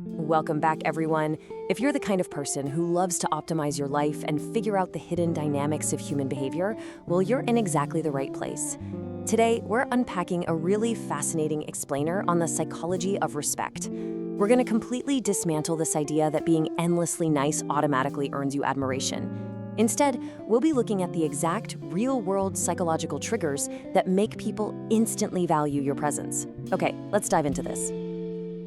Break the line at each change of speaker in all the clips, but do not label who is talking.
Welcome back, everyone. If you're the kind of person who loves to optimize your life and figure out the hidden dynamics of human behavior, well, you're in exactly the right place. Today, we're unpacking a really fascinating explainer on the psychology of respect. We're going to completely dismantle this idea that being endlessly nice automatically earns you admiration. Instead, we'll be looking at the exact real-world psychological triggers that make people instantly value your presence. Okay, let's dive into this.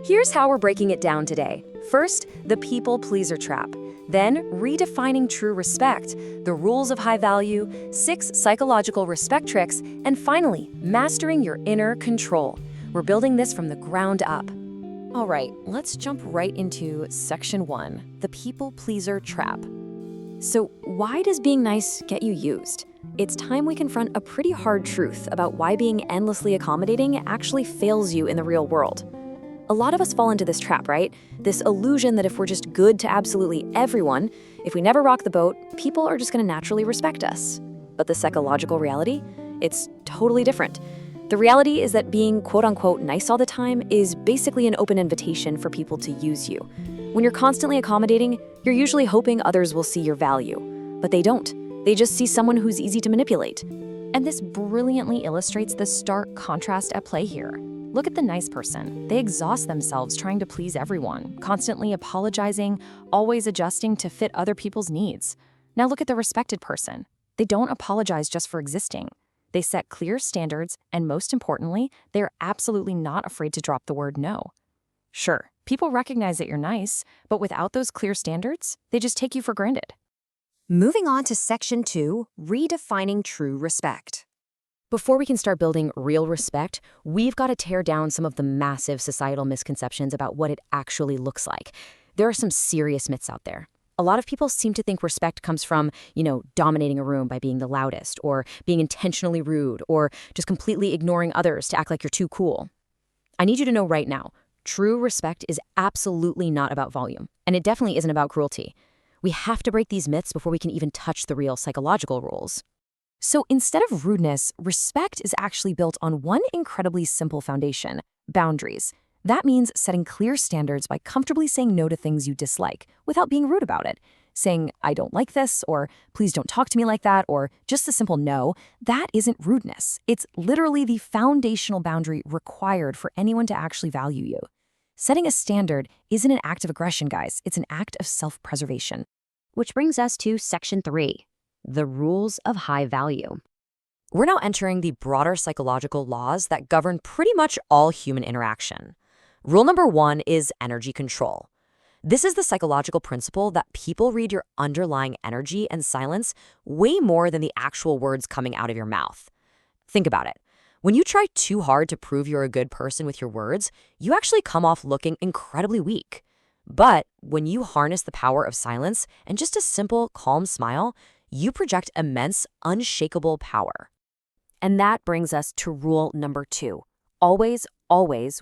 Here's how we're breaking it down today. First, the people pleaser trap. Then, redefining true respect, the rules of high value, 6 psychological respect tricks, and finally, mastering your inner control. We're building this from the ground up. All right, let's jump right into section 1, the people pleaser trap. So, why does being nice get you used? It's time we confront a pretty hard truth about why being endlessly accommodating actually fails you in the real world. A lot of us fall into this trap, right? This illusion that if we're just good to absolutely everyone, if we never rock the boat, people are just going to naturally respect us. But the psychological reality? It's totally different. The reality is that being quote-unquote nice all the time is basically an open invitation for people to use you. When you're constantly accommodating, you're usually hoping others will see your value. But they don't. They just see someone who's easy to manipulate.
And this brilliantly illustrates the stark contrast at play here. Look at the nice person. They exhaust themselves trying to please everyone, constantly apologizing, always adjusting to fit other people's needs. Now look at the respected person. They don't apologize just for existing. They set clear standards, and most importantly, they're absolutely not afraid to drop the word no. Sure, people recognize that you're nice, but without those clear standards, they just take you for granted.
Moving on to section 2, redefining true respect. Before we can start building real respect, we've got to tear down some of the massive societal misconceptions about what it actually looks like. There are some serious myths out there. A lot of people seem to think respect comes from, dominating a room by being the loudest, or being intentionally rude, or just completely ignoring others to act like you're too cool. I need you to know right now, true respect is absolutely not about volume, and it definitely isn't about cruelty. We have to break these myths before we can even touch the real psychological rules. So instead of rudeness, respect is actually built on one incredibly simple foundation: boundaries. That means setting clear standards by comfortably saying no to things you dislike without being rude about it. Saying, I don't like this, or please don't talk to me like that, or just a simple no, that isn't rudeness. It's literally the foundational boundary required for anyone to actually value you. Setting a standard isn't an act of aggression, guys. It's an act of self-preservation.
Which brings us to section 3. The rules of high value.
We're now entering the broader psychological laws that govern pretty much all human interaction. Rule number 1 is energy control. This is the psychological principle that people read your underlying energy and silence way more than the actual words coming out of your mouth. Think about it. When you try too hard to prove you're a good person with your words, you actually come off looking incredibly weak. But when you harness the power of silence and just a simple, calm smile, you project immense, unshakable power. And that brings us to rule number 2. Always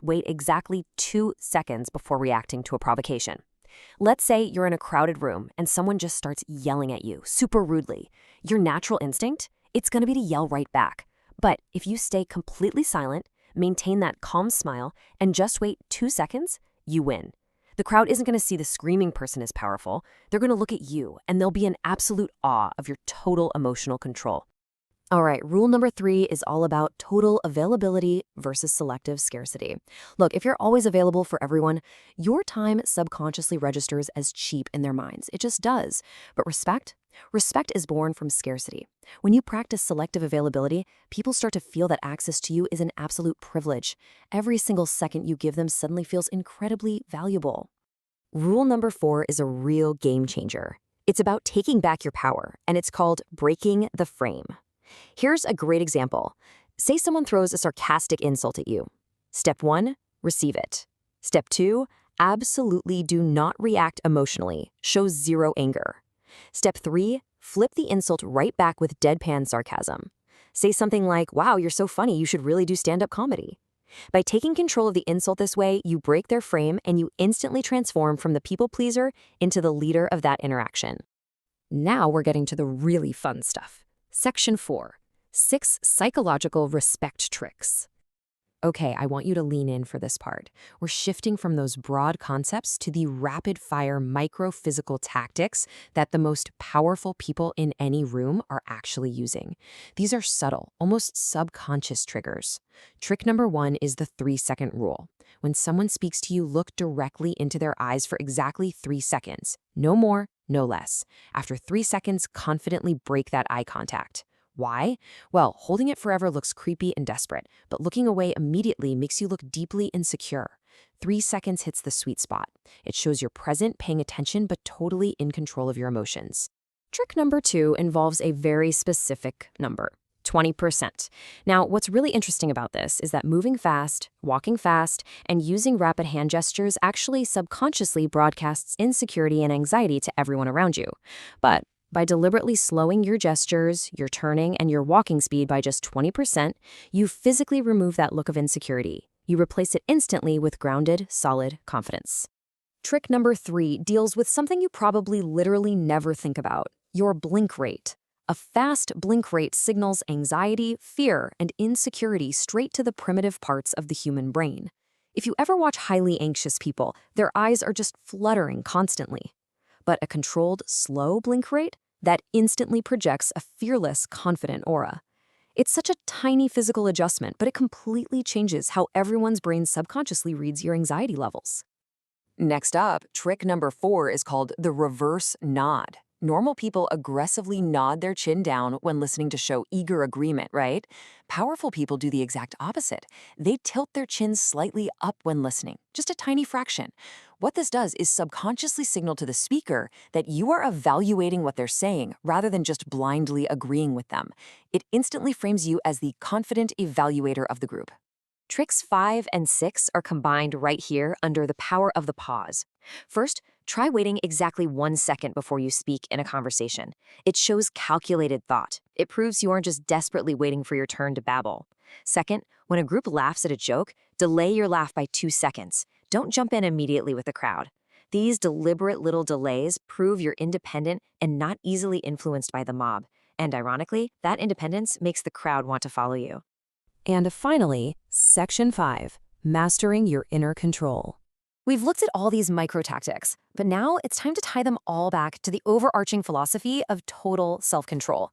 wait exactly 2 seconds before reacting to a provocation. Let's say you're in a crowded room and someone just starts yelling at you super rudely. Your natural instinct? It's going to be to yell right back. But if you stay completely silent, maintain that calm smile, and just wait 2 seconds, you win. The crowd isn't going to see the screaming person as powerful. They're going to look at you, and they'll be in absolute awe of your total emotional control. All right, rule number 3 is all about total availability versus selective scarcity. Look, if you're always available for everyone, your time subconsciously registers as cheap in their minds. It just does. But respect is born from scarcity. When you practice selective availability, people start to feel that access to you is an absolute privilege. Every single second you give them suddenly feels incredibly valuable. Rule number 4 is a real game changer. It's about taking back your power, and it's called breaking the frame. Here's a great example. Say someone throws a sarcastic insult at you. Step 1, receive it. Step 2, absolutely do not react emotionally. Show zero anger. Step 3, flip the insult right back with deadpan sarcasm. Say something like, wow, you're so funny, you should really do stand-up comedy. By taking control of the insult this way, you break their frame and you instantly transform from the people pleaser into the leader of that interaction. Now we're getting to the really fun stuff. Section 4, 6 psychological respect tricks.
Okay, I want you to lean in for this part. We're shifting from those broad concepts to the rapid-fire micro-physical tactics that the most powerful people in any room are actually using. These are subtle, almost subconscious triggers. Trick number 1 is the 3-second rule. When someone speaks to you, look directly into their eyes for exactly 3 seconds. No more, no less. After 3 seconds, confidently break that eye contact. Why? Well, holding it forever looks creepy and desperate, but looking away immediately makes you look deeply insecure. 3 seconds hits the sweet spot. It shows you're present, paying attention, but totally in control of your emotions. Trick number 2 involves a very specific number. 20%. Now, what's really interesting about this is that moving fast, walking fast, and using rapid hand gestures actually subconsciously broadcasts insecurity and anxiety to everyone around you. But by deliberately slowing your gestures, your turning, and your walking speed by just 20%, you physically remove that look of insecurity. You replace it instantly with grounded, solid confidence. Trick number 3 deals with something you probably literally never think about: your blink rate. A fast blink rate signals anxiety, fear, and insecurity straight to the primitive parts of the human brain. If you ever watch highly anxious people, their eyes are just fluttering constantly. But a controlled, slow blink rate, that instantly projects a fearless, confident aura. It's such a tiny physical adjustment, but it completely changes how everyone's brain subconsciously reads your anxiety levels. Next up, trick number 4 is called the reverse nod. Normal people aggressively nod their chin down when listening to show eager agreement, right? Powerful people do the exact opposite. They tilt their chins slightly up when listening, just a tiny fraction. What this does is subconsciously signal to the speaker that you are evaluating what they're saying rather than just blindly agreeing with them. It instantly frames you as the confident evaluator of the group. Tricks 5 and 6 are combined right here under the power of the pause. First, try waiting exactly 1 second before you speak in a conversation. It shows calculated thought. It proves you aren't just desperately waiting for your turn to babble. Second, when a group laughs at a joke, delay your laugh by 2 seconds. Don't jump in immediately with the crowd. These deliberate little delays prove you're independent and not easily influenced by the mob. And ironically, that independence makes the crowd want to follow you. And finally, Section 5, Mastering Your Inner Control. We've looked at all these micro tactics, but now it's time to tie them all back to the overarching philosophy of total self-control.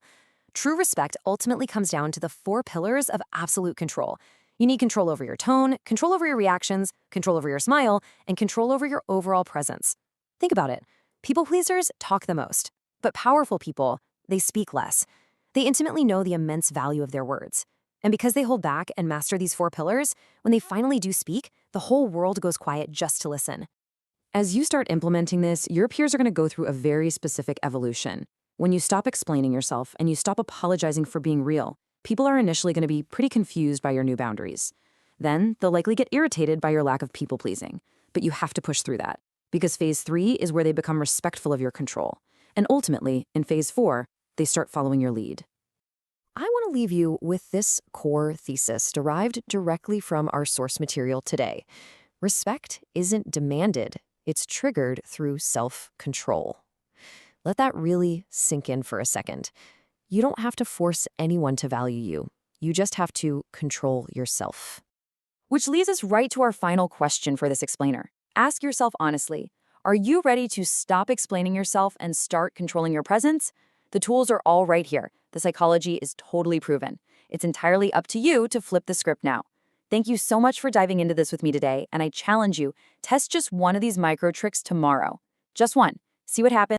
True respect ultimately comes down to the 4 pillars of absolute control. You need control over your tone, control over your reactions, control over your smile, and control over your overall presence. Think about it. People pleasers talk the most, but powerful people, they speak less. They intimately know the immense value of their words. And because they hold back and master these 4 pillars, when they finally do speak, the whole world goes quiet just to listen. As you start implementing this, your peers are going to go through a very specific evolution. When you stop explaining yourself and you stop apologizing for being real, people are initially going to be pretty confused by your new boundaries. Then they'll likely get irritated by your lack of people-pleasing. But you have to push through that, because phase 3 is where they become respectful of your control. And ultimately, in phase 4, they start following your lead. I want to leave you with this core thesis derived directly from our source material today. Respect isn't demanded, it's triggered through self-control. Let that really sink in for a second. You don't have to force anyone to value you. You just have to control yourself. Which leads us right to our final question for this explainer. Ask yourself honestly, are you ready to stop explaining yourself and start controlling your presence? The tools are all right here. The psychology is totally proven. It's entirely up to you to flip the script now. Thank you so much for diving into this with me today, and I challenge you, test just one of these micro tricks tomorrow. Just one. See what happens.